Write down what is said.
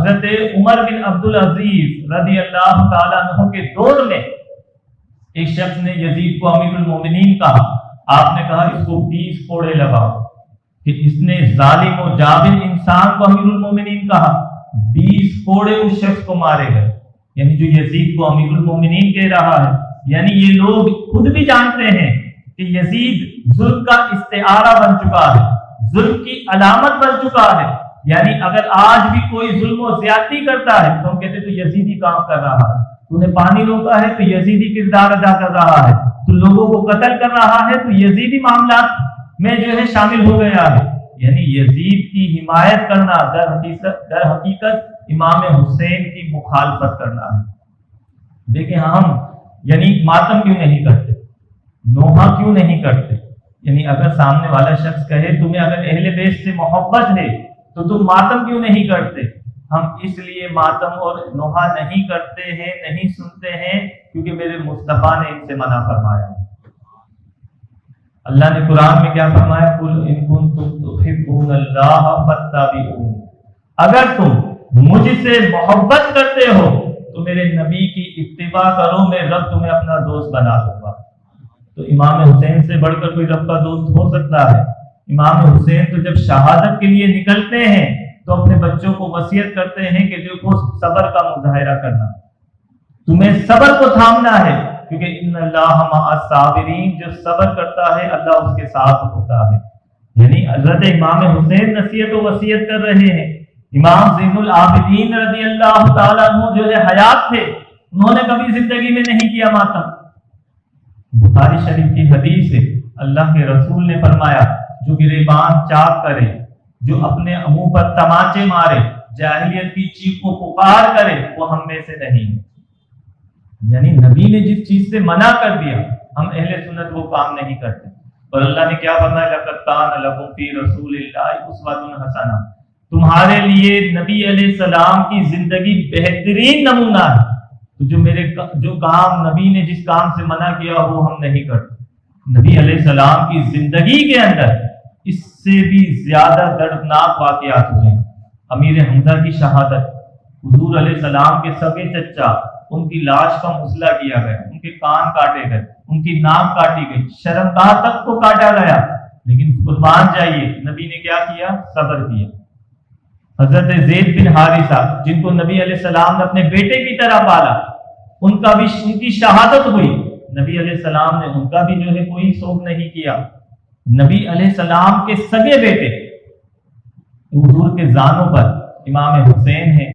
حضرت عمر بن عبدالعزیز رضی اللہ تعالیٰ عنہ کے دور میں ایک شخص نے یزید کو امیر المومنین کہا. آپ نے کہا اس کو 20 کوڑے لگاؤ. کہ اس نے ظالم و جابر انسان کو امیر المومنین کہا, 20 کوڑے اس شخص کو مارے گئے. یعنی جو یزید کو امیر المومنین کہہ رہا ہے, یعنی یہ لوگ خود بھی جانتے ہیں کہ یزید ظلم کا استعارہ بن چکا ہے, ظلم کی علامت بن چکا ہے. یعنی اگر آج بھی کوئی ظلم و زیادتی کرتا ہے تو ہم کہتے ہیں تو یزیدی کام کر رہا ہے. تو نے پانی روکا ہے تو یزیدی کردار ادا کر رہا ہے, تو لوگوں کو قتل کر رہا ہے تو یزیدی معاملات میں جو ہے شامل ہو گیا ہے. یعنی یزید کی حمایت کرنا در حقیقت امام حسین کی مخالفت کرنا ہے. دیکھیں ہم یعنی ماتم کیوں نہیں کرتے, نوحہ کیوں نہیں کرتے. یعنی اگر سامنے والا شخص کہے تمہیں اگر اہل بیت سے محبت ہے تو تم ماتم کیوں نہیں کرتے. ہم اس لیے ماتم اور نوحہ نہیں کرتے ہیں, نہیں سنتے ہیں, کیونکہ میرے مصطفیٰ نے ان سے منع فرمایا. اللہ نے قرآن میں کیا فرمایا, قل ان کنتم تحبون اللہ فاتبعون, اگر تم مجھ سے محبت کرتے ہو تو میرے نبی کی اتباع کرو, میں رب تمہیں اپنا دوست بنا دوں گا. تو امام حسین سے بڑھ کر کوئی رب کا دوست ہو سکتا ہے؟ امام حسین تو جب شہادت کے لیے نکلتے ہیں تو اپنے بچوں کو وصیت کرتے ہیں کہ دیکھو صبر کا مظاہرہ کرنا, تمہیں صبر کو تھامنا ہے, کیونکہ ان اللہ مع الصابرین, جو صبر کرتا ہے اللہ اس کے ساتھ ہوتا ہے. یعنی حضرت امام حسین نصیحت و وصیت کر رہے ہیں. امام زین العابدین رضی اللہ تعالیٰ عنہ جو ہے حیات تھے, انہوں نے کبھی زندگی میں نہیں کیا ماتم. بخاری شریف کی حدیث ہے, اللہ کے رسول نے فرمایا جو گریبان چاک کرے, جو اپنے منہ پر تماچے مارے, جاہلیت کی چیخ و پکار کرے, وہ ہم میں سے نہیں ہے. یعنی نبی نے جس چیز سے منع کر دیا ہم اہل سنت وہ کام نہیں کرتے. اور اللہ نے کیا فرمایا, لقد کان لکم فی رسول اللہ اسوۃ حسنہ, تمہارے لیے نبی علیہ السلام کی زندگی بہترین نمونہ ہے. تو جو کام نبی نے جس کام سے منع کیا وہ ہم نہیں کرتے. نبی علیہ السلام کی زندگی کے اندر اس سے بھی زیادہ دردناک واقعات ہوئے. امیر حمزہ کی شہادت, حضور علیہ السلام کے سگے چچا, ان کی لاش کا مسئلہ کیا گیا, ان کے کان کاٹے گئے, ان کی ناک کاٹی گئی, شرمگاہ تک کو کاٹا گیا, لیکن قربان جائیے نبی نے کیا کیا, صبر کیا. حضرت زید بن حارثہ جن کو نبی علیہ السلام نے اپنے بیٹے کی طرح پالا, ان کی شہادت ہوئی, نبی علیہ السلام نے ان کا بھی جو ہے کوئی سوگ نہیں کیا. نبی علیہ السلام کے سگے بیٹے حضور کے زانوں پر امام حسین ہیں.